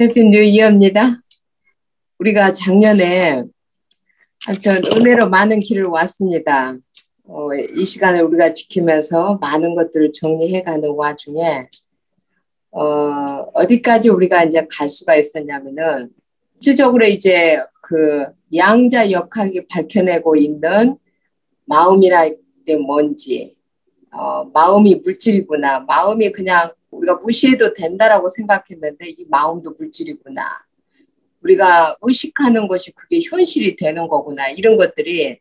해피 뉴 이어입니다. 우리가 작년에 하여튼 은혜로 많은 길을 왔습니다. 이 시간을 우리가 지키면서 많은 것들을 정리해가는 와중에 어디까지 우리가 이제 갈 수가 있었냐면은 실질적으로 이제 그 양자 역학이 밝혀내고 있는 마음이라는 게 뭔지, 마음이 물질이구나. 마음이 그냥 우리가 무시해도 된다라고 생각했는데 이 마음도 물질이구나. 우리가 의식하는 것이 그게 현실이 되는 거구나. 이런 것들이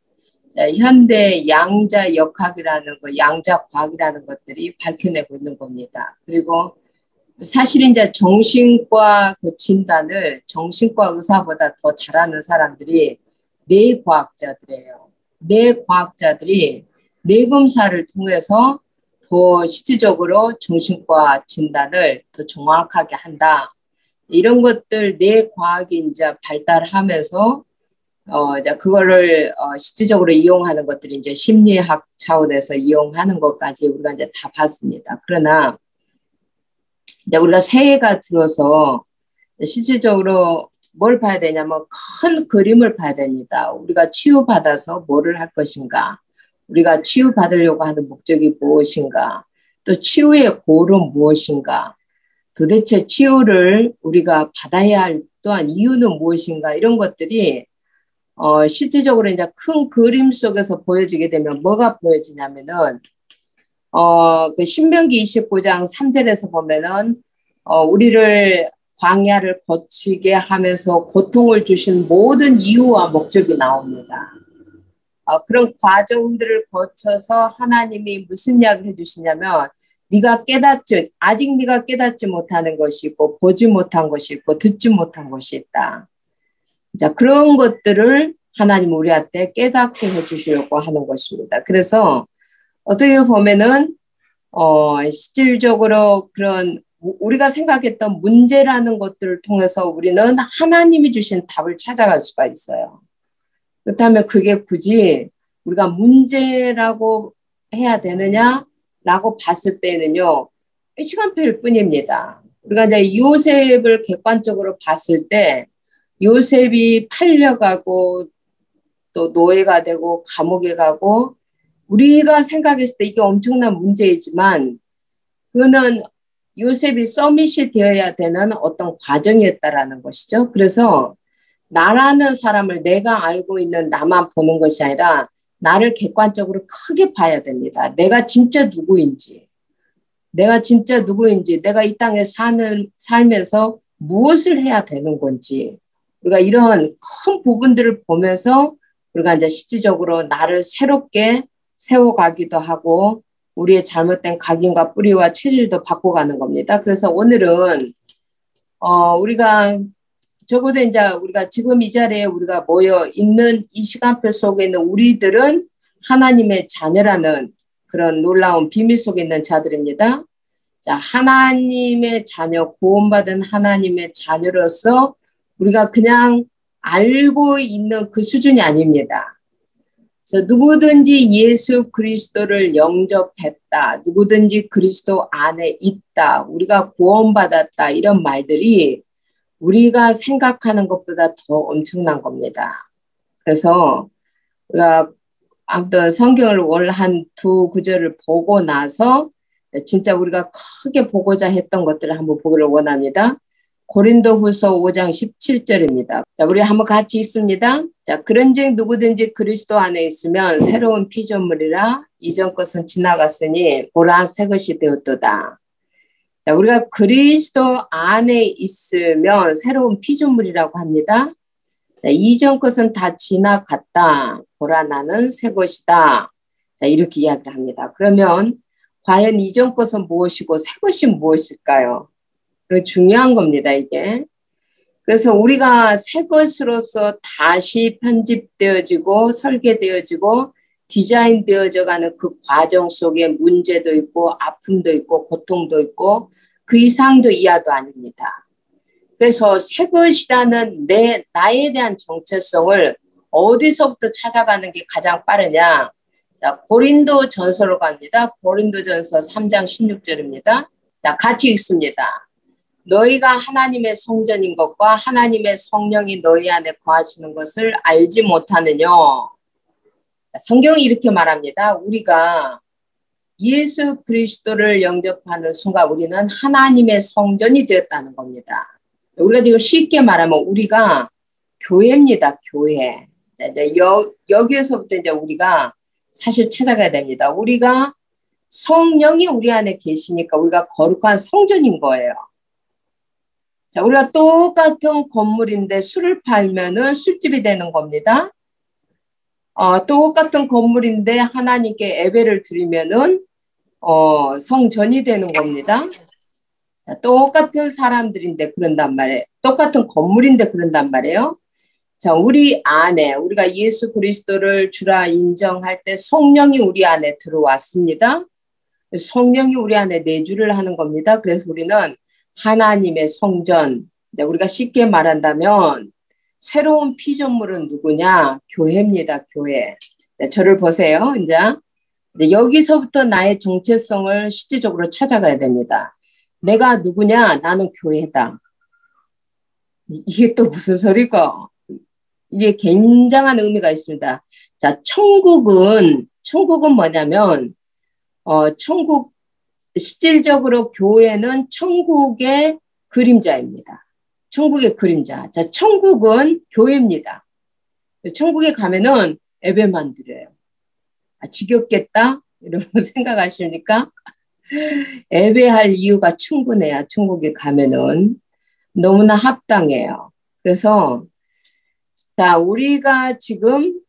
현대 양자 역학이라는 거, 양자 과학이라는 것들이 밝혀내고 있는 겁니다. 그리고 사실 이제 정신과 그 진단을 정신과 의사보다 더 잘하는 사람들이 뇌과학자들이에요. 뇌과학자들이 뇌검사를 통해서 더 실질적으로 정신과 진단을 더 정확하게 한다. 이런 것들 뇌과학이 이제 발달하면서 이제 그거를 실질적으로 이용하는 것들이 이제 심리학 차원에서 이용하는 것까지 우리가 이제 다 봤습니다. 그러나 이제 우리가 새해가 들어서 실질적으로 뭘 봐야 되냐면 큰 그림을 봐야 됩니다. 우리가 치유받아서 뭐를 할 것인가? 우리가 치유받으려고 하는 목적이 무엇인가? 또 치유의 고는 무엇인가? 도대체 치유를 우리가 받아야 할 또한 이유는 무엇인가? 이런 것들이 실질적으로 이제 큰 그림 속에서 보여지게 되면 뭐가 보여지냐면은 그 신명기 29장 3절에서 보면은 우리를 광야를 거치게 하면서 고통을 주신 모든 이유와 목적이 나옵니다. 그런 과정들을 거쳐서 하나님이 무슨 이야기를 해주시냐면 네가 깨닫지 아직 네가 깨닫지 못하는 것이 있고 보지 못한 것이 있고 듣지 못한 것이 있다. 자, 그런 것들을 하나님 우리한테 깨닫게 해주시려고 하는 것입니다. 그래서 어떻게 보면은 실질적으로 그런 우리가 생각했던 문제라는 것들을 통해서 우리는 하나님이 주신 답을 찾아갈 수가 있어요. 그렇다면 그게 굳이 우리가 문제라고 해야 되느냐라고 봤을 때는요, 시간표일 뿐입니다. 우리가 이제 요셉을 객관적으로 봤을 때 요셉이 팔려가고 또 노예가 되고 감옥에 가고 우리가 생각했을 때 이게 엄청난 문제이지만 그거는 요셉이 서밋이 되어야 되는 어떤 과정이었다라는 것이죠. 그래서 나라는 사람을 내가 알고 있는 나만 보는 것이 아니라 나를 객관적으로 크게 봐야 됩니다. 내가 진짜 누구인지, 내가 이 땅에 살면서 무엇을 해야 되는 건지, 우리가 이런 큰 부분들을 보면서 우리가 이제 실질적으로 나를 새롭게 세워가기도 하고 우리의 잘못된 각인과 뿌리와 체질도 바꿔가는 겁니다. 그래서 오늘은 우리가 적어도 이제 우리가 지금 이 자리에 우리가 모여 있는 이 시간표 속에 있는 우리들은 하나님의 자녀라는 그런 놀라운 비밀 속에 있는 자들입니다. 자, 하나님의 자녀, 구원받은 하나님의 자녀로서 우리가 그냥 알고 있는 그 수준이 아닙니다. 그래서 누구든지 예수 그리스도를 영접했다. 누구든지 그리스도 안에 있다. 우리가 구원받았다. 이런 말들이 우리가 생각하는 것보다 더 엄청난 겁니다. 그래서 우리가 아무튼 성경을 월 한 두 구절을 보고 나서 진짜 우리가 크게 보고자 했던 것들을 한번 보기를 원합니다. 고린도후서 5장 17절입니다. 자, 우리 한번 같이 읽습니다. 자, 그런즉 누구든지 그리스도 안에 있으면 새로운 피조물이라 이전 것은 지나갔으니 보라 새 것이 되었도다. 자, 우리가 그리스도 안에 있으면 새로운 피조물이라고 합니다. 자, 이전 것은 다 지나갔다. 보라 나는 새 것이다. 자, 이렇게 이야기를 합니다. 그러면 과연 이전 것은 무엇이고 새 것이 무엇일까요? 중요한 겁니다, 이게. 그래서 우리가 새 것으로서 다시 편집되어지고 설계되어지고 디자인되어져가는 그 과정 속에 문제도 있고 아픔도 있고 고통도 있고 그 이상도 이하도 아닙니다. 그래서 새 것이라는 나에 대한 정체성을 어디서부터 찾아가는 게 가장 빠르냐? 자, 고린도 전서로 갑니다. 고린도 전서 3장 16절입니다. 자, 같이 읽습니다. 너희가 하나님의 성전인 것과 하나님의 성령이 너희 안에 거하시는 것을 알지 못하느냐. 성경이 이렇게 말합니다. 우리가 예수 그리스도를 영접하는 순간 우리는 하나님의 성전이 되었다는 겁니다. 우리가 지금 쉽게 말하면 우리가 교회입니다. 교회. 이제 여기에서부터 이제 우리가 사실 찾아가야 됩니다. 우리가 성령이 우리 안에 계시니까 우리가 거룩한 성전인 거예요. 자, 우리가 똑같은 건물인데 술을 팔면은 술집이 되는 겁니다. 똑같은 건물인데 하나님께 예배를 드리면은 성전이 되는 겁니다. 자, 똑같은 사람들인데 그런단 말이에요. 똑같은 건물인데 그런단 말이에요. 자, 우리 안에 우리가 예수 그리스도를 주라 인정할 때 성령이 우리 안에 들어왔습니다. 성령이 우리 안에 내주를 하는 겁니다. 그래서 우리는 하나님의 성전, 우리가 쉽게 말한다면 새로운 피조물은 누구냐? 교회입니다. 교회. 저를 보세요. 이제 여기서부터 나의 정체성을 실질적으로 찾아가야 됩니다. 내가 누구냐? 나는 교회다. 이게 또 무슨 소리고? 이게 굉장한 의미가 있습니다. 자, 천국은 뭐냐면, 실질적으로 교회는 천국의 그림자입니다. 천국의 그림자. 자, 천국은 교회입니다. 천국에 가면은 예배만 드려요. 지겹겠다? 이런 생각하십니까? 예배할 이유가 충분해요. 천국에 가면은. 너무나 합당해요. 그래서, 자, 우리가 지금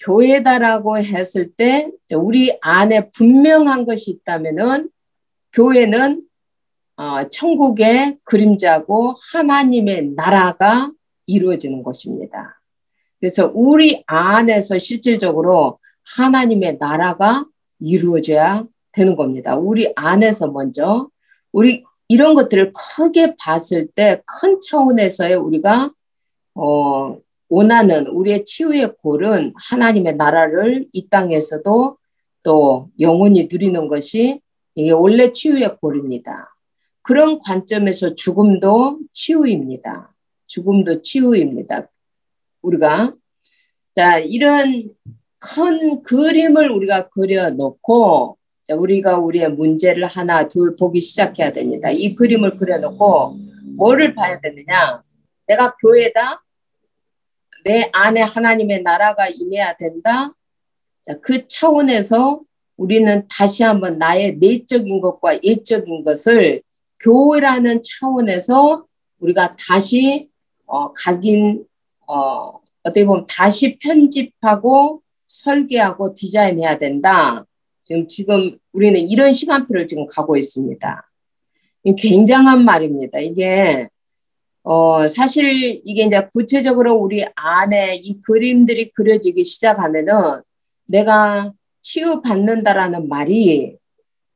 교회다라고 했을 때, 우리 안에 분명한 것이 있다면은, 교회는 천국의 그림자고 하나님의 나라가 이루어지는 것입니다. 그래서 우리 안에서 실질적으로 하나님의 나라가 이루어져야 되는 겁니다. 우리 안에서 먼저 우리 이런 것들을 크게 봤을 때 큰 차원에서의 우리가 원하는 우리의 치유의 골은 하나님의 나라를 이 땅에서도 또 영원히 누리는 것이 이게 원래 치유의 골입니다. 그런 관점에서 죽음도 치유입니다. 죽음도 치유입니다. 우리가 자 이런 큰 그림을 우리가 그려놓고 자, 우리가 우리의 문제를 하나 둘 보기 시작해야 됩니다. 이 그림을 그려놓고 뭐를 봐야 되느냐? 내가 교회다. 내 안에 하나님의 나라가 임해야 된다. 자, 그 차원에서 우리는 다시 한번 나의 내적인 것과 예적인 것을 교회라는 차원에서 우리가 다시 어떻게 보면 다시 편집하고 설계하고 디자인해야 된다. 지금 우리는 이런 시간표를 지금 가고 있습니다. 굉장한 말입니다. 이게 사실 이게 이제 구체적으로 우리 안에 이 그림들이 그려지기 시작하면은 내가 치유받는다라는 말이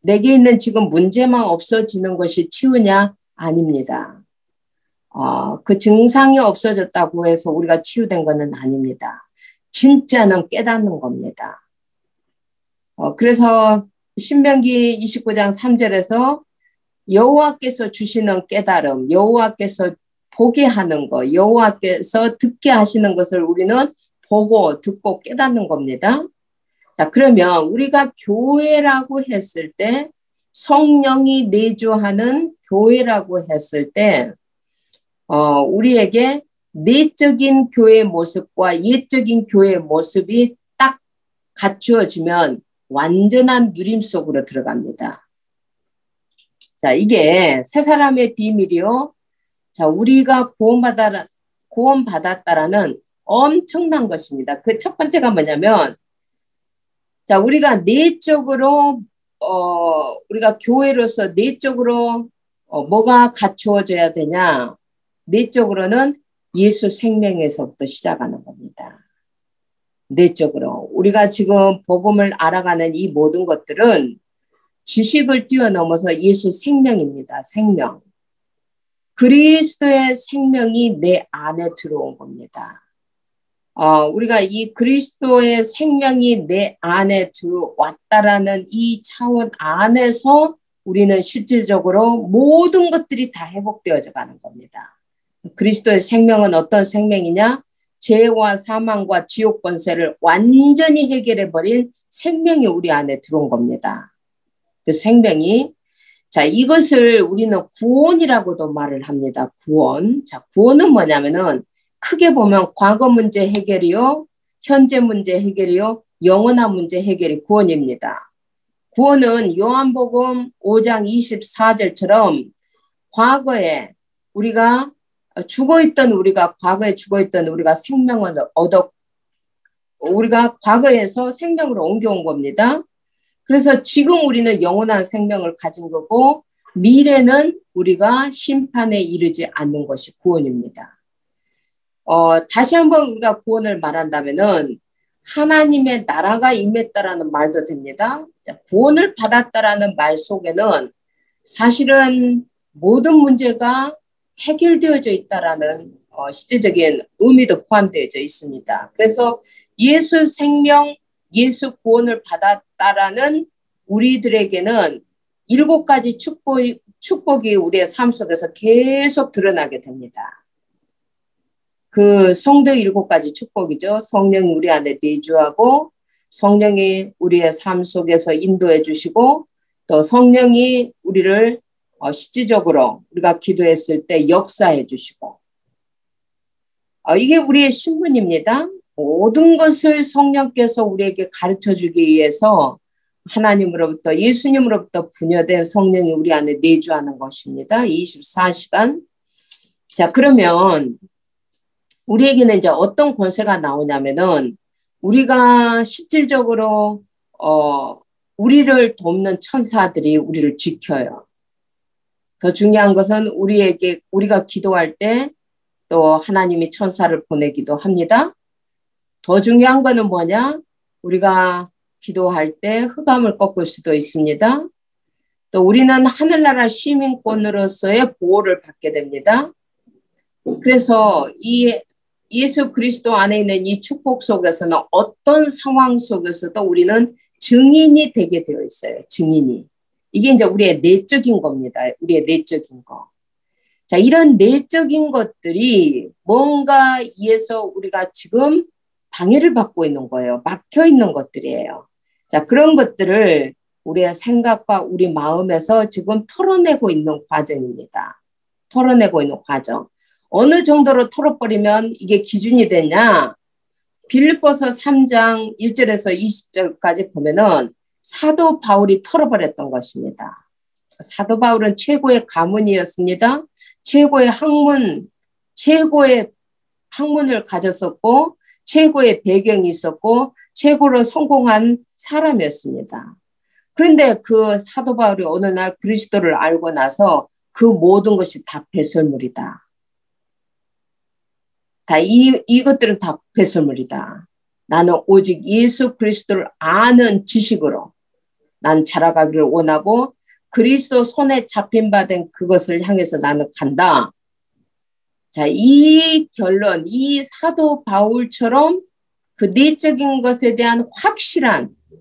내게 있는 지금 문제만 없어지는 것이 치유냐? 아닙니다. 그 증상이 없어졌다고 해서 우리가 치유된 것은 아닙니다. 진짜는 깨닫는 겁니다. 그래서 신명기 29장 3절에서 여호와께서 주시는 깨달음, 여호와께서 보게 하는 것, 여호와께서 듣게 하시는 것을 우리는 보고 듣고 깨닫는 겁니다. 자, 그러면 우리가 교회라고 했을 때 성령이 내주하는 교회라고 했을 때 우리에게 내적인 교회의 모습과 예적인 교회의 모습이 딱 갖추어지면 완전한 누림 속으로 들어갑니다. 자, 이게 새 사람의 비밀이요. 자, 우리가 구원받았다라는 엄청난 것입니다. 그 첫 번째가 뭐냐면, 자, 우리가 내적으로, 우리가 교회로서 내적으로, 뭐가 갖추어져야 되냐? 내적으로는 예수 생명에서부터 시작하는 겁니다. 내적으로. 우리가 지금 복음을 알아가는 이 모든 것들은 지식을 뛰어넘어서 예수 생명입니다. 생명. 그리스도의 생명이 내 안에 들어온 겁니다. 우리가 이 그리스도의 생명이 내 안에 들어왔다라는 이 차원 안에서 우리는 실질적으로 모든 것들이 다 회복되어져 가는 겁니다. 그리스도의 생명은 어떤 생명이냐? 죄와 사망과 지옥 권세를 완전히 해결해버린 생명이 우리 안에 들어온 겁니다. 그 생명이, 자, 이것을 우리는 구원이라고도 말을 합니다. 구원. 자, 구원은 뭐냐면은 크게 보면 과거 문제 해결이요, 현재 문제 해결이요, 영원한 문제 해결이 구원입니다. 구원은 요한복음 5장 24절처럼 과거에 우리가 과거에 죽어있던 우리가 생명을 우리가 과거에서 생명으로 옮겨온 겁니다. 그래서 지금 우리는 영원한 생명을 가진 거고, 미래는 우리가 심판에 이르지 않는 것이 구원입니다. 다시 한번 우리가 구원을 말한다면은 하나님의 나라가 임했다라는 말도 됩니다. 구원을 받았다라는 말 속에는 사실은 모든 문제가 해결되어져 있다라는 실제적인 의미도 포함되어져 있습니다. 그래서 예수 생명, 예수 구원을 받았다라는 우리들에게는 7가지 축복이 우리의 삶 속에서 계속 드러나게 됩니다. 그 성도 7가지 축복이죠. 성령이 우리 안에 내주하고, 성령이 우리의 삶 속에서 인도해 주시고, 또 성령이 우리를 실질적으로 우리가 기도했을 때 역사해 주시고, 이게 우리의 신분입니다. 모든 것을 성령께서 우리에게 가르쳐 주기 위해서 하나님으로부터, 예수님으로부터 분여된 성령이 우리 안에 내주하는 것입니다. 24시간. 자, 그러면 우리에게는 이제 어떤 권세가 나오냐면은 우리가 실질적으로 우리를 돕는 천사들이 우리를 지켜요. 더 중요한 것은 우리가 기도할 때 또 하나님이 천사를 보내기도 합니다. 더 중요한 거는 뭐냐? 우리가 기도할 때 흑암을 꺾을 수도 있습니다. 또 우리는 하늘나라 시민권으로서의 보호를 받게 됩니다. 그래서 이 예수 그리스도 안에 있는 이 축복 속에서는 어떤 상황 속에서도 우리는 증인이 되게 되어 있어요. 증인이. 이게 이제 우리의 내적인 겁니다. 우리의 내적인 거. 자, 이런 내적인 것들이 뭔가에서 우리가 지금 방해를 받고 있는 거예요. 막혀 있는 것들이에요. 자, 그런 것들을 우리의 생각과 우리 마음에서 지금 털어내고 있는 과정입니다. 털어내고 있는 과정. 어느 정도로 털어버리면 이게 기준이 되냐? 빌립보서 3장 1절에서 20절까지 보면은 사도 바울이 털어버렸던 것입니다. 사도 바울은 최고의 가문이었습니다. 최고의 학문을 가졌었고, 최고의 배경이 있었고, 최고로 성공한 사람이었습니다. 그런데 그 사도 바울이 어느 날 그리스도를 알고 나서 그 모든 것이 다 배설물이다. 이것들은 다 배설물이다. 나는 오직 예수 그리스도를 아는 지식으로 난 자라가기를 원하고 그리스도 손에 잡힌 바 된 그것을 향해서 나는 간다. 자, 이 결론, 이 사도 바울처럼 그 내적인 것에 대한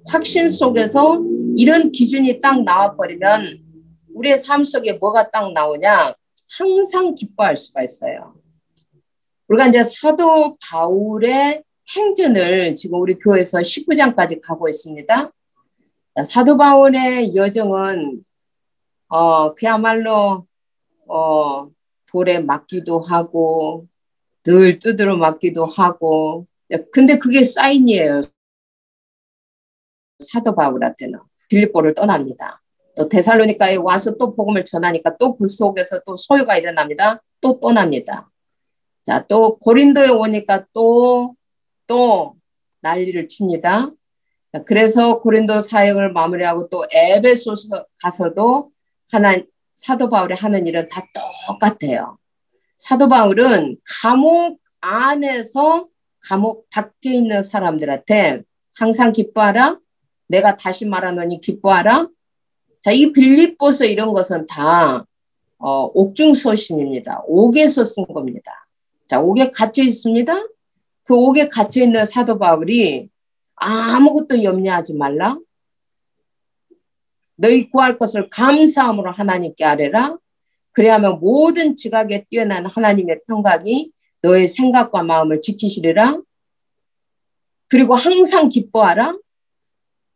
확신 속에서 이런 기준이 딱 나와버리면 우리의 삶 속에 뭐가 딱 나오냐? 항상 기뻐할 수가 있어요. 우리가 이제 사도 바울의 행전을 지금 우리 교회에서 19장까지 가고 있습니다. 사도 바울의 여정은 그야말로 돌에 맞기도 하고 늘 두드러 맞기도 하고, 근데 그게 사인이에요. 사도 바울한테는. 빌립보를 떠납니다. 또 데살로니가에 와서 또 복음을 전하니까 또 그 속에서 또 소요가 일어납니다. 또 떠납니다. 자, 또 고린도에 오니까 또 난리를 칩니다. 자, 그래서 고린도 사역을 마무리하고 또 에베소서 가서도 사도 바울이 하는 일은 다 똑같아요. 사도 바울은 감옥 안에서 감옥 밖에 있는 사람들한테 항상 기뻐하라. 내가 다시 말하노니 기뻐하라. 자, 이 빌립보서 이런 것은 다 옥중서신입니다. 옥에서 쓴 겁니다. 자, 옥에 갇혀 있습니다. 그 옥에 갇혀 있는 사도 바울이 아무것도 염려하지 말라. 너희 구할 것을 감사함으로 하나님께 아뢰라. 그래야면 모든 지각에 뛰어난 하나님의 평강이 너의 생각과 마음을 지키시리라. 그리고 항상 기뻐하라.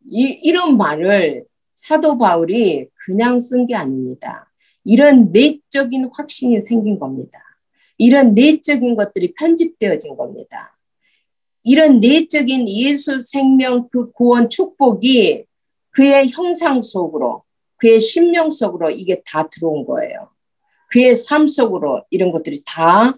이런 말을 사도 바울이 그냥 쓴 게 아닙니다. 이런 내적인 확신이 생긴 겁니다. 이런 내적인 것들이 편집되어진 겁니다. 이런 내적인 예수 생명 그 구원 축복이 그의 형상 속으로, 그의 심령 속으로 이게 다 들어온 거예요. 그의 삶 속으로 이런 것들이 다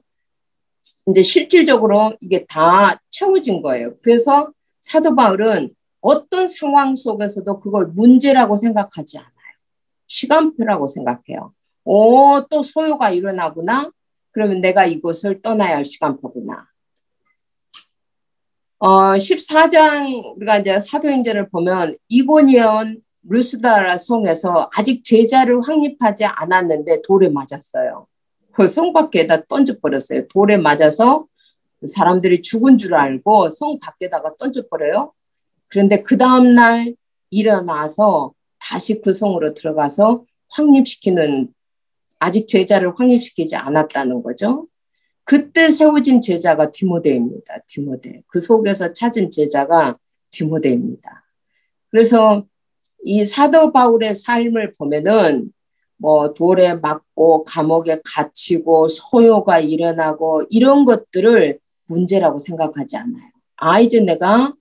이제 실질적으로 이게 다 채워진 거예요. 그래서 사도 바울은 어떤 상황 속에서도 그걸 문제라고 생각하지 않아요. 시간표라고 생각해요. 또 소요가 일어나구나. 그러면 내가 이곳을 떠나야 할 시간표구나. 14장 우리가 이제 사도행전을 보면 이고니온 루스드라 성에서 아직 제자를 확립하지 않았는데 돌에 맞았어요. 그 성 밖에다 던져버렸어요. 돌에 맞아서 사람들이 죽은 줄 알고 성 밖에다가 던져버려요. 그런데 그 다음날 일어나서 다시 그 성으로 들어가서 확립시키는, 아직 제자를 확립시키지 않았다는 거죠. 그때 세워진 제자가 디모데입니다. 디모데. 그 속에서 찾은 제자가 디모데입니다. 그래서 이 사도 바울의 삶을 보면은 뭐 돌에 맞고 감옥에 갇히고 소요가 일어나고 이런 것들을 문제라고 생각하지 않아요. 이제 내가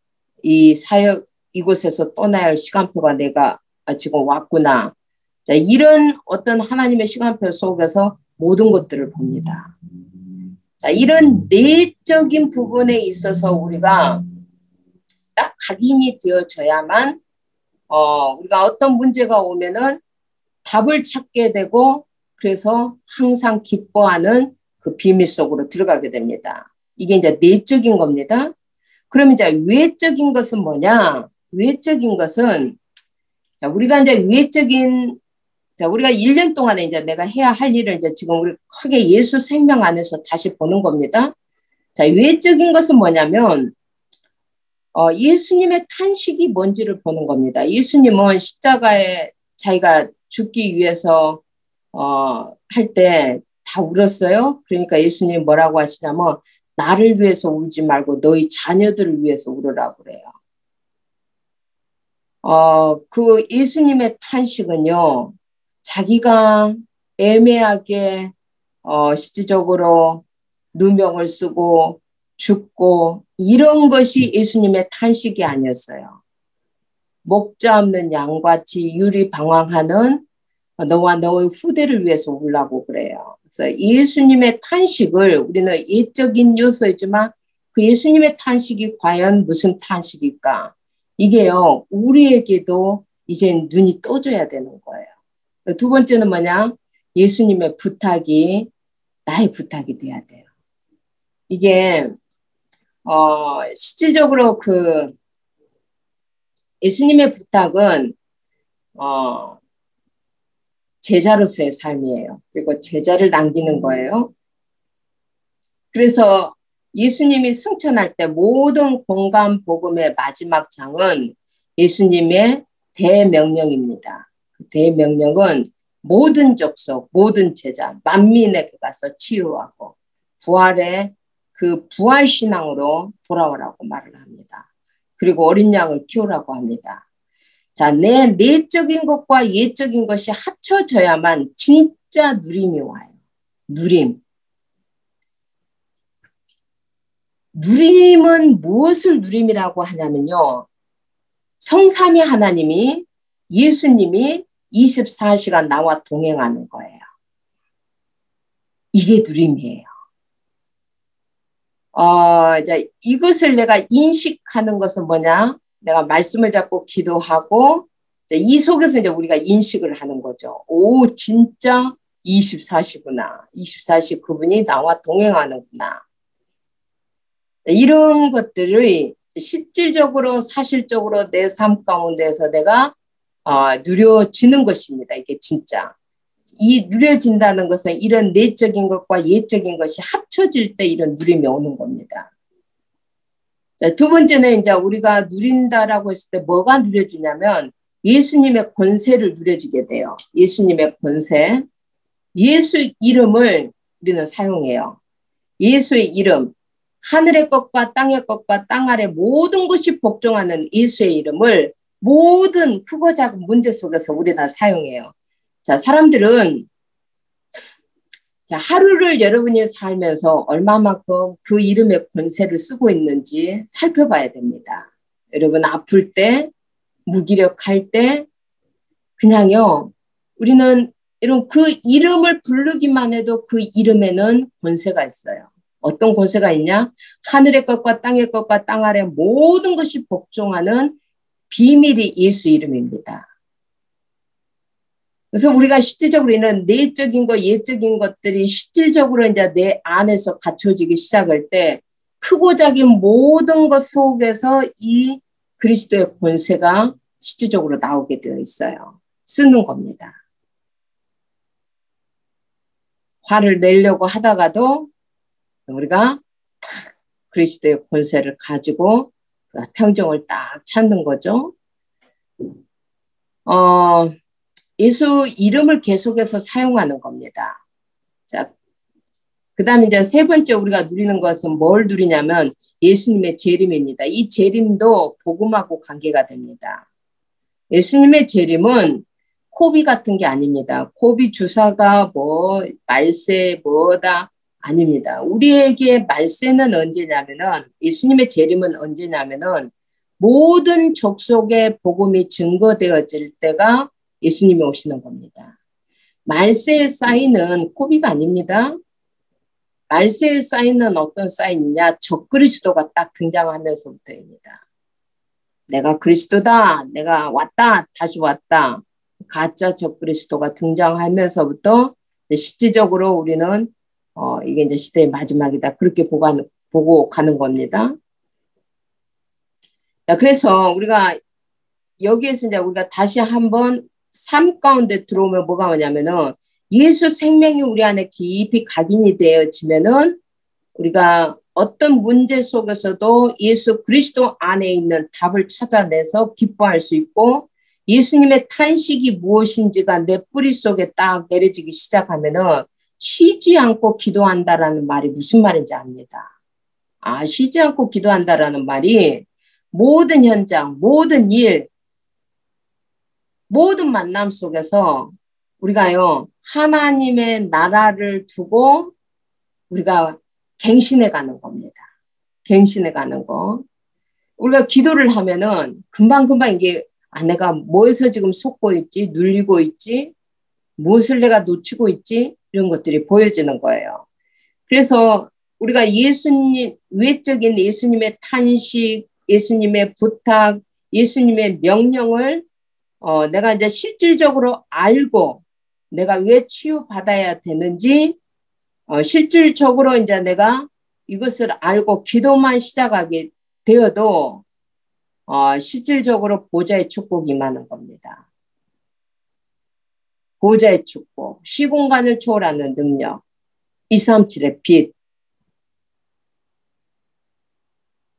이 사역 이곳에서 떠나야 할 시간표가 내가 지금 왔구나. 자, 이런 어떤 하나님의 시간표 속에서 모든 것들을 봅니다. 자, 이런 내적인 부분에 있어서 우리가 딱 각인이 되어져야만 우리가 어떤 문제가 오면은 답을 찾게 되고 그래서 항상 기뻐하는 그 비밀 속으로 들어가게 됩니다. 이게 이제 내적인 겁니다. 그럼 이제 외적인 것은 뭐냐? 외적인 것은 자, 우리가 이제 외적인 자, 우리가 1년 동안에 이제 내가 해야 할 일을 이제 지금 우리 크게 예수 생명 안에서 다시 보는 겁니다. 자, 외적인 것은 뭐냐면 예수님의 탄식이 뭔지를 보는 겁니다. 예수님은 십자가에 자기가 죽기 위해서 할 때 다 울었어요. 그러니까 예수님이 뭐라고 하시냐면 나를 위해서 울지 말고 너희 자녀들을 위해서 울으라고 그래요. 그 예수님의 탄식은요. 자기가 애매하게 실질적으로 누명을 쓰고 죽고 이런 것이 예수님의 탄식이 아니었어요. 목자 없는 양같이 유리방황하는 너와 너의 후대를 위해서 울라고 그래요. 그래서 예수님의 탄식을 우리는 예적인 요소이지만 그 예수님의 탄식이 과연 무슨 탄식일까? 이게요. 우리에게도 이제 눈이 떠져야 되는 거예요. 두 번째는 뭐냐? 예수님의 부탁이 나의 부탁이 돼야 돼요. 이게 실질적으로 그 예수님의 부탁은 제자로서의 삶이에요. 그리고 제자를 남기는 거예요. 그래서 예수님이 승천할 때 모든 공간 복음의 마지막 장은 예수님의 대명령입니다. 그 대명령은 모든 족속, 모든 제자, 만민에게 가서 치유하고 부활의 그 부활신앙으로 돌아오라고 말을 합니다. 그리고 어린 양을 키우라고 합니다. 자, 내 내적인 것과 예적인 것이 합쳐져야만 진짜 누림이 와요. 누림. 누림은 무엇을 누림이라고 하냐면요. 성삼위 하나님이 예수님이 24시간 나와 동행하는 거예요. 이게 누림이에요. 이제 이것을 내가 인식하는 것은 뭐냐? 내가 말씀을 잡고 기도하고 이 속에서 이제 우리가 인식을 하는 거죠. 오, 진짜 24시구나. 24시 그분이 나와 동행하는구나. 이런 것들을 실질적으로 사실적으로 내 삶 가운데서 내가 누려지는 것입니다. 이게 진짜. 이 누려진다는 것은 이런 내적인 것과 예적인 것이 합쳐질 때 이런 누림이 오는 겁니다. 자, 두 번째는 이제 우리가 누린다라고 했을 때 뭐가 누려지냐면 예수님의 권세를 누려지게 돼요. 예수님의 권세. 예수 이름을 우리는 사용해요. 예수의 이름. 하늘의 것과 땅의 것과 땅 아래 모든 것이 복종하는 예수의 이름을 모든 크고 작은 문제 속에서 우리가 사용해요. 자, 사람들은 자, 하루를 여러분이 살면서 얼마만큼 그 이름의 권세를 쓰고 있는지 살펴봐야 됩니다. 여러분 아플 때, 무기력할 때 그냥요. 우리는 이런 그 이름을 부르기만 해도 그 이름에는 권세가 있어요. 어떤 권세가 있냐? 하늘의 것과 땅의 것과 땅 아래 모든 것이 복종하는 비밀이 예수 이름입니다. 그래서 우리가 실질적으로 이런 내적인 것, 예적인 것들이 실질적으로 이제 내 안에서 갖춰지기 시작할 때 크고 작은 모든 것 속에서 이 그리스도의 권세가 실질적으로 나오게 되어 있어요. 쓰는 겁니다. 화를 내려고 하다가도 우리가 딱 그리스도의 권세를 가지고 평정을 딱 찾는 거죠. 예수 이름을 계속해서 사용하는 겁니다. 자, 그 다음에 이제 세 번째 우리가 누리는 것은 뭘 누리냐면 예수님의 재림입니다. 이 재림도 복음하고 관계가 됩니다. 예수님의 재림은 코비 같은 게 아닙니다. 코비 주사가 뭐 말세 뭐다 아닙니다. 우리에게 말세는 언제냐면은 예수님의 재림은 언제냐면은 모든 족속의 복음이 증거되어질 때가 예수님이 오시는 겁니다. 말세의 사인은 코비가 아닙니다. 말세의 사인은 어떤 사인이냐? 적그리스도가 딱 등장하면서부터입니다. 내가 그리스도다. 내가 왔다. 다시 왔다. 가짜 적그리스도가 등장하면서부터 실질적으로 우리는 이게 이제 시대의 마지막이다. 그렇게 보고 가는 겁니다. 자, 그래서 우리가 여기에서 이제 우리가 다시 한번 삶 가운데 들어오면 뭐가 오냐면은 예수 생명이 우리 안에 깊이 각인이 되어지면은 우리가 어떤 문제 속에서도 예수 그리스도 안에 있는 답을 찾아내서 기뻐할 수 있고 예수님의 탄식이 무엇인지가 내 뿌리 속에 딱 내려지기 시작하면은 쉬지 않고 기도한다라는 말이 무슨 말인지 압니다. 쉬지 않고 기도한다라는 말이 모든 현장, 모든 일, 모든 만남 속에서 우리가요, 하나님의 나라를 두고 우리가 갱신해 가는 겁니다. 갱신해 가는 거. 우리가 기도를 하면은 금방금방 이게 내가 뭐에서 지금 속고 있지, 눌리고 있지, 무엇을 내가 놓치고 있지, 이런 것들이 보여지는 거예요. 그래서 우리가 예수님, 외적인 예수님의 탄식, 예수님의 부탁, 예수님의 명령을 내가 이제 실질적으로 알고 내가 왜 치유받아야 되는지 실질적으로 이제 내가 이것을 알고 기도만 시작하게 되어도 실질적으로 보좌의 축복이 임하는 겁니다. 보좌의 축복, 시공간을 초월하는 능력, 237의 빛.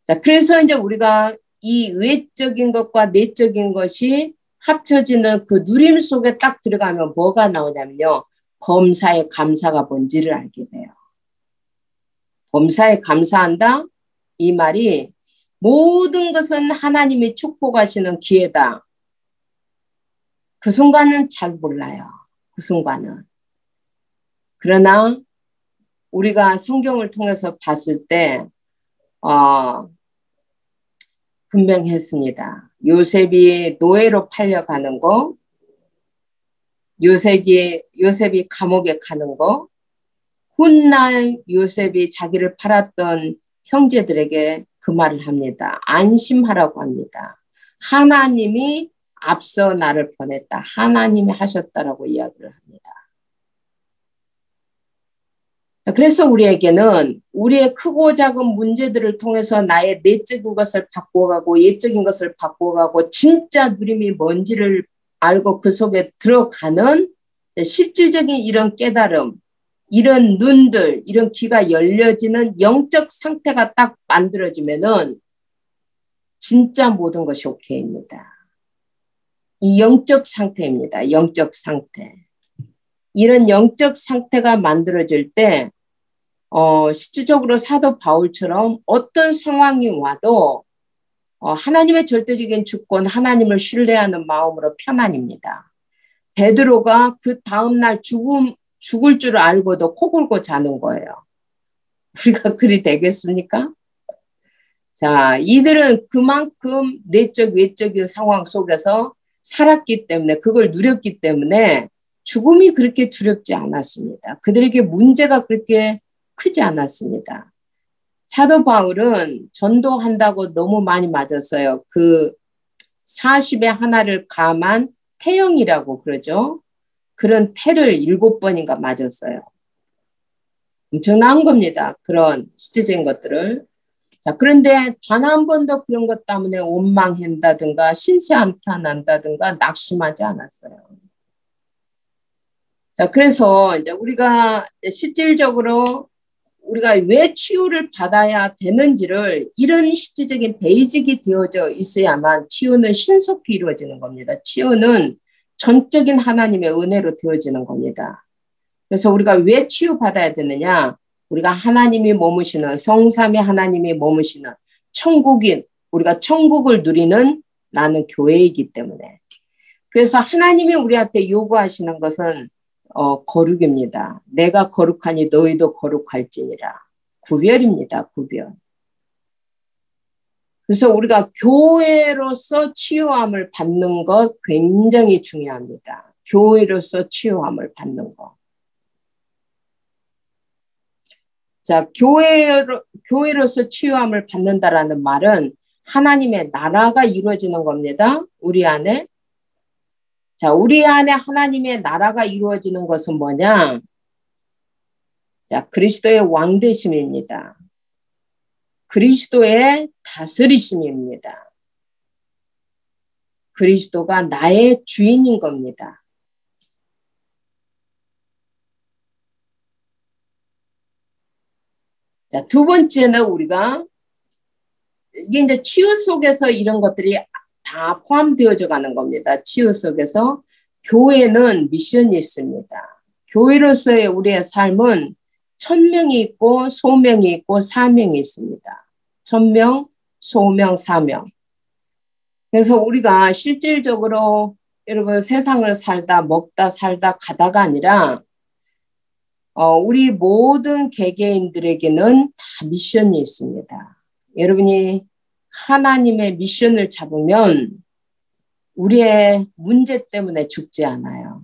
자, 그래서 이제 우리가 이 외적인 것과 내적인 것이 합쳐지는 그 누림 속에 딱 들어가면 뭐가 나오냐면요. 범사에 감사가 뭔지를 알게 돼요. 범사에 감사한다? 이 말이 모든 것은 하나님이 축복하시는 기회다. 그 순간은 잘 몰라요. 그 순간은. 그러나 우리가 성경을 통해서 봤을 때 분명했습니다. 요셉이 노예로 팔려가는 거, 요셉이 감옥에 가는 거, 훗날 요셉이 자기를 팔았던 형제들에게 그 말을 합니다. 안심하라고 합니다. 하나님이 앞서 나를 보냈다. 하나님이 하셨다라고 이야기를 합니다. 그래서 우리에게는 우리의 크고 작은 문제들을 통해서 나의 내적인 것을 바꿔가고 예적인 것을 바꿔가고 진짜 누림이 뭔지를 알고 그 속에 들어가는 실질적인 이런 깨달음, 이런 눈들, 이런 귀가 열려지는 영적 상태가 딱 만들어지면은 진짜 모든 것이 오케이입니다. 이 영적 상태입니다. 영적 상태. 이런 영적 상태가 만들어질 때 실질적으로 사도 바울처럼 어떤 상황이 와도 하나님의 절대적인 주권, 하나님을 신뢰하는 마음으로 편안입니다. 베드로가 그 다음날 죽을 줄 알고도 코 골고 자는 거예요. 우리가 그리 되겠습니까? 자, 이들은 그만큼 내적, 외적인 상황 속에서 살았기 때문에, 그걸 누렸기 때문에 죽음이 그렇게 두렵지 않았습니다. 그들에게 문제가 그렇게 크지 않았습니다. 사도 바울은 전도한다고 너무 많이 맞았어요. 그 40에 하나를 감한 태형이라고 그러죠. 그런 태를 7번인가 맞았어요. 엄청난 겁니다. 그런 실제적인 것들을. 자, 그런데 단 한 번도 그런 것 때문에 원망한다든가 신세 한탄한다든가 낙심하지 않았어요. 자, 그래서 이제 우리가 실질적으로 우리가 왜 치유를 받아야 되는지를 이런 실질적인 베이직이 되어져 있어야만 치유는 신속히 이루어지는 겁니다. 치유는 전적인 하나님의 은혜로 되어지는 겁니다. 그래서 우리가 왜 치유받아야 되느냐? 우리가 하나님이 머무시는 성삼위 하나님이 머무시는 천국인 우리가 천국을 누리는 나는 교회이기 때문에 그래서 하나님이 우리한테 요구하시는 것은 거룩입니다. 내가 거룩하니 너희도 거룩할지니라. 구별입니다. 구별. 그래서 우리가 교회로서 치유함을 받는 것 굉장히 중요합니다. 교회로서 치유함을 받는 것. 자, 교회로서 치유함을 받는다라는 말은 하나님의 나라가 이루어지는 겁니다. 우리 안에. 자, 우리 안에 하나님의 나라가 이루어지는 것은 뭐냐? 자, 그리스도의 왕되심입니다. 그리스도의 다스리심입니다. 그리스도가 나의 주인인 겁니다. 자, 두 번째는 우리가 이게 이제 치유 속에서 이런 것들이 다 포함되어져 가는 겁니다. 치유 속에서 교회는 미션이 있습니다. 교회로서의 우리의 삶은 천명이 있고 소명이 있고 사명이 있습니다. 천명, 소명, 사명. 그래서 우리가 실질적으로 여러분 세상을 살다 먹다 살다 가다가 아니라 우리 모든 개개인들에게는 다 미션이 있습니다. 여러분이 하나님의 미션을 잡으면 우리의 문제 때문에 죽지 않아요.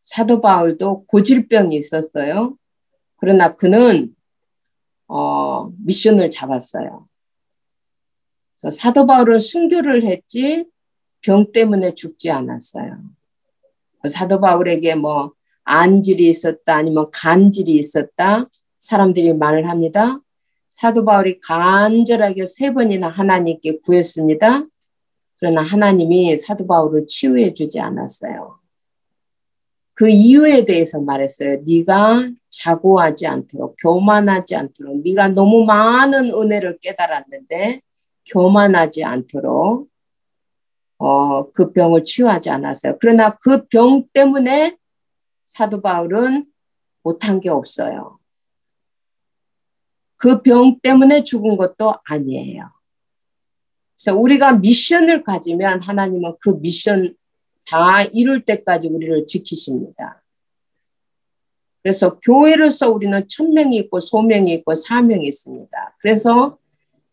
사도 바울도 고질병이 있었어요. 그러나 그는 미션을 잡았어요. 그래서 사도 바울은 순교를 했지 병 때문에 죽지 않았어요. 사도 바울에게 뭐 안질이 있었다 아니면 간질이 있었다 사람들이 말을 합니다. 사도 바울이 간절하게 3번이나 하나님께 구했습니다. 그러나 하나님이 사도 바울을 치유해 주지 않았어요. 그 이유에 대해서 말했어요. 네가 자고하지 않도록 교만하지 않도록 네가 너무 많은 은혜를 깨달았는데 교만하지 않도록 그 병을 치유하지 않았어요. 그러나 그 병 때문에 사도 바울은 못한 게 없어요. 그 병 때문에 죽은 것도 아니에요. 그래서 우리가 미션을 가지면 하나님은 그 미션 다 이룰 때까지 우리를 지키십니다. 그래서 교회로서 우리는 천명이 있고 소명이 있고 사명이 있습니다. 그래서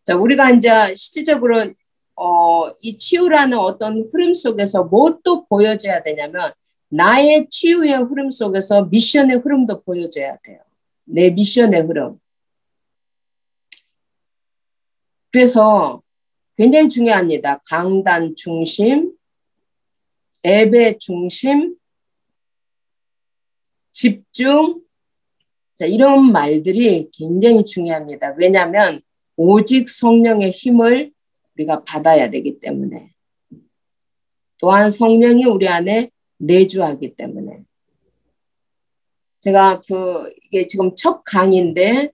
우리가 이제 실질적으로 이 치유라는 어떤 흐름 속에서 무엇도 보여줘야 되냐면 나의 치유의 흐름 속에서 미션의 흐름도 보여줘야 돼요. 내 미션의 흐름. 그래서 굉장히 중요합니다. 강단 중심, 예배 중심, 집중, 자, 이런 말들이 굉장히 중요합니다. 왜냐하면 오직 성령의 힘을 우리가 받아야 되기 때문에 또한 성령이 우리 안에 내주하기 때문에 제가 이게 지금 첫 강의인데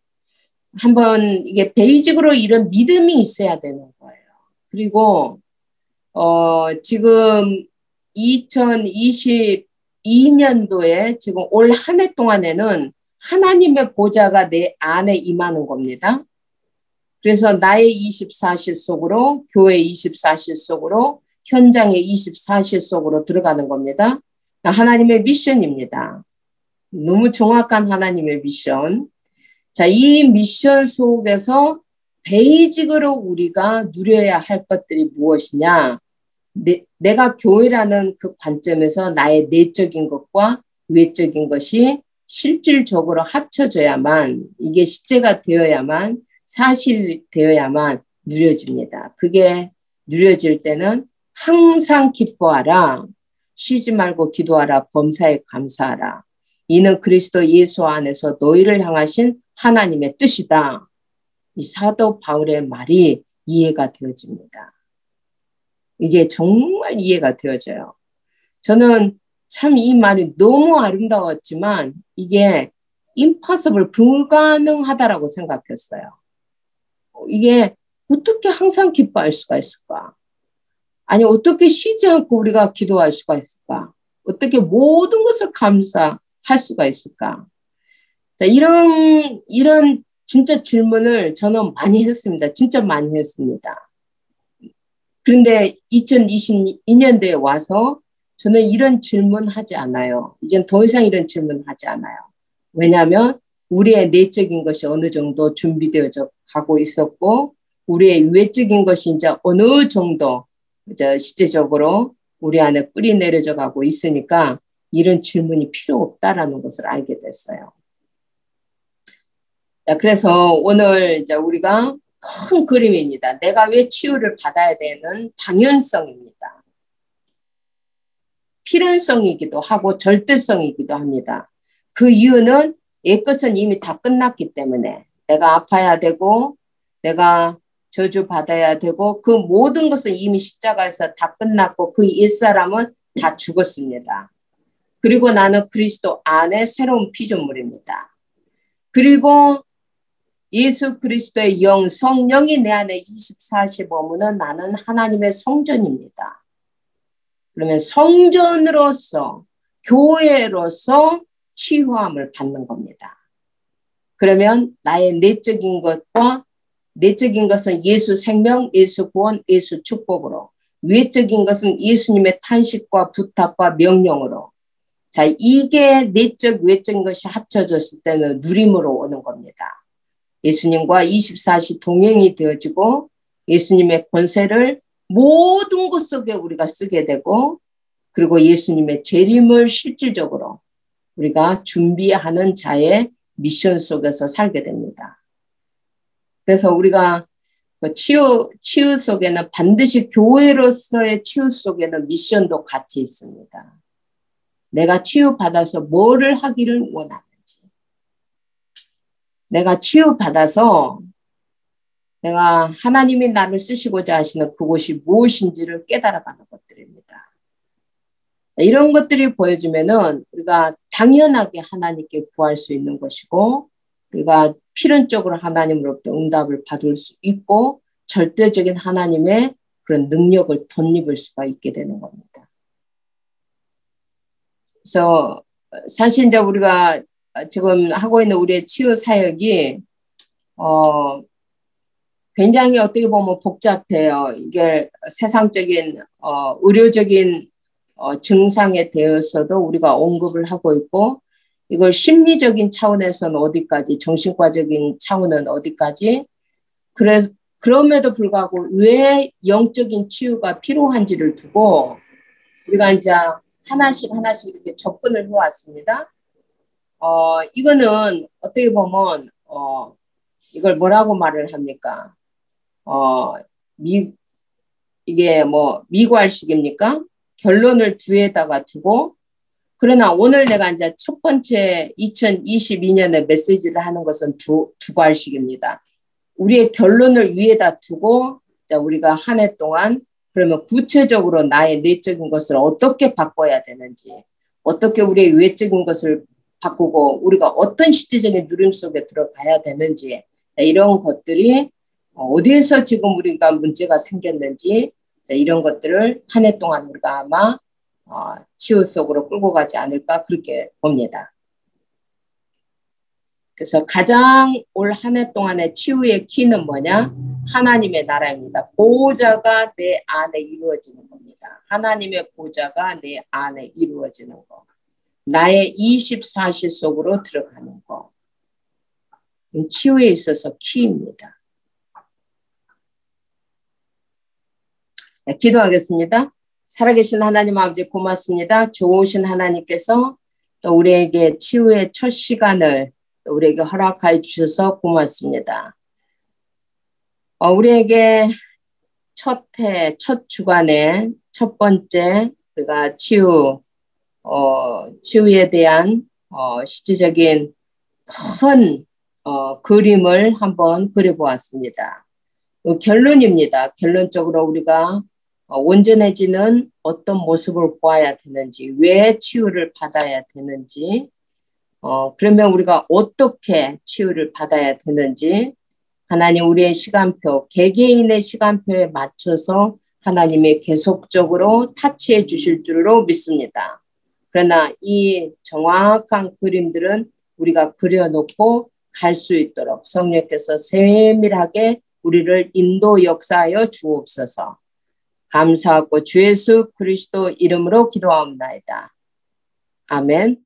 한번 이게 베이직으로 이런 믿음이 있어야 되는 거예요. 그리고 지금 2022년도에 지금 올 한 해 동안에는 하나님의 보좌가 내 안에 임하는 겁니다. 그래서 나의 24실 속으로, 교회 24실 속으로, 현장의 24실 속으로 들어가는 겁니다. 하나님의 미션입니다. 너무 정확한 하나님의 미션. 자, 이 미션 속에서 베이직으로 우리가 누려야 할 것들이 무엇이냐? 내가 교회라는 그 관점에서 나의 내적인 것과 외적인 것이 실질적으로 합쳐져야만, 이게 실제가 되어야만, 사실이 되어야만 누려집니다. 그게 누려질 때는 항상 기뻐하라, 쉬지 말고 기도하라, 범사에 감사하라. 이는 그리스도 예수 안에서 너희를 향하신 하나님의 뜻이다. 이 사도 바울의 말이 이해가 되어집니다. 이게 정말 이해가 되어져요. 저는 참 이 말이 너무 아름다웠지만 이게 impossible, 불가능하다라고 생각했어요. 이게 어떻게 항상 기뻐할 수가 있을까? 아니, 어떻게 쉬지 않고 우리가 기도할 수가 있을까? 어떻게 모든 것을 감사할 수가 있을까? 자, 이런 진짜 질문을 저는 많이 했습니다. 진짜 많이 했습니다. 그런데 2022년도에 와서 저는 이런 질문 하지 않아요. 이젠 더 이상 이런 질문 하지 않아요. 왜냐하면 우리의 내적인 것이 어느 정도 준비되어져 가고 있었고, 우리의 외적인 것이 이제 어느 정도 이제 실제적으로 우리 안에 뿌리 내려져 가고 있으니까 이런 질문이 필요 없다라는 것을 알게 됐어요. 자, 그래서 오늘 이제 우리가 큰 그림입니다. 내가 왜 치유를 받아야 되는 당연성입니다. 필연성이기도 하고 절대성이기도 합니다. 그 이유는 옛것은 이미 다 끝났기 때문에 내가 아파야 되고 내가 저주받아야 되고 그 모든 것은 이미 십자가에서 다 끝났고 그 옛사람은 다 죽었습니다. 그리고 나는 그리스도 안에 새로운 피조물입니다. 그리고 예수 그리스도의 영, 성령이 내 안에 24시 머무는 나는 하나님의 성전입니다. 그러면 성전으로서, 교회로서 치유함을 받는 겁니다. 그러면 나의 내적인 것과 내적인 것은 예수 생명, 예수 구원, 예수 축복으로, 외적인 것은 예수님의 탄식과 부탁과 명령으로. 자, 이게 내적, 외적인 것이 합쳐졌을 때는 누림으로 오는 겁니다. 예수님과 24시 동행이 되어지고 예수님의 권세를 모든 것 속에 우리가 쓰게 되고 그리고 예수님의 재림을 실질적으로 우리가 준비하는 자의 미션 속에서 살게 됩니다. 그래서 우리가 치유 속에는 반드시 교회로서의 치유 속에는 미션도 같이 있습니다. 내가 치유받아서 뭐를 하기를 원하는지, 내가 치유받아서 내가 하나님이 나를 쓰시고자 하시는 그곳이 무엇인지를 깨달아가는 것들입니다. 이런 것들이 보여지면은 우리가 당연하게 하나님께 구할 수 있는 것이고 우리가 필연적으로 하나님으로부터 응답을 받을 수 있고 절대적인 하나님의 그런 능력을 덧입을 수가 있게 되는 겁니다. 그래서 사실 이제 우리가 지금 하고 있는 우리의 치유 사역이 굉장히 어떻게 보면 복잡해요. 이게 세상적인 의료적인 증상에 대해서도 우리가 언급을 하고 있고 이걸 심리적인 차원에서는 어디까지, 정신과적인 차원은 어디까지, 그럼에도 불구하고 왜 영적인 치유가 필요한지를 두고 우리가 이제 하나씩 이렇게 접근을 해왔습니다. 이거는 어떻게 보면 이걸 뭐라고 말을 합니까? 이게 뭐 미괄식입니까? 결론을 뒤에다가 두고 그러나 오늘 내가 이제 첫 번째 2022년에 메시지를 하는 것은 두괄식입니다. 우리의 결론을 위에다 두고 자, 우리가 한 해 동안 그러면 구체적으로 나의 내적인 것을 어떻게 바꿔야 되는지 어떻게 우리의 외적인 것을 바꾸고 우리가 어떤 실질적인 누림 속에 들어가야 되는지 이런 것들이 어디에서 지금 우리가 문제가 생겼는지 이런 것들을 한 해 동안 우리가 아마 치유 속으로 끌고 가지 않을까 그렇게 봅니다. 그래서 가장 올 한 해 동안의 치유의 키는 뭐냐? 하나님의 나라입니다. 보호자가 내 안에 이루어지는 겁니다. 하나님의 보호자가 내 안에 이루어지는 거. 나의 24시 속으로 들어가는 거. 치유에 있어서 키입니다. 네, 기도하겠습니다. 살아계신 하나님 아버지 고맙습니다. 좋으신 하나님께서 또 우리에게 치유의 첫 시간을 우리에게 허락하여 주셔서 고맙습니다. 우리에게 첫 주간에 첫 번째 우리가 치유에 대한 실질적인 큰 그림을 한번 그려보았습니다. 결론입니다. 결론적으로 우리가 온전해지는 어떤 모습을 보아야 되는지, 왜 치유를 받아야 되는지, 그러면 우리가 어떻게 치유를 받아야 되는지, 하나님 우리의 시간표, 개개인의 시간표에 맞춰서 하나님이 계속적으로 타치해 주실 줄로 믿습니다. 그러나 이 정확한 그림들은 우리가 그려놓고 갈 수 있도록 성령께서 세밀하게 우리를 인도 역사하여 주옵소서. 감사하고 주 예수 그리스도 이름으로 기도하옵나이다. 아멘.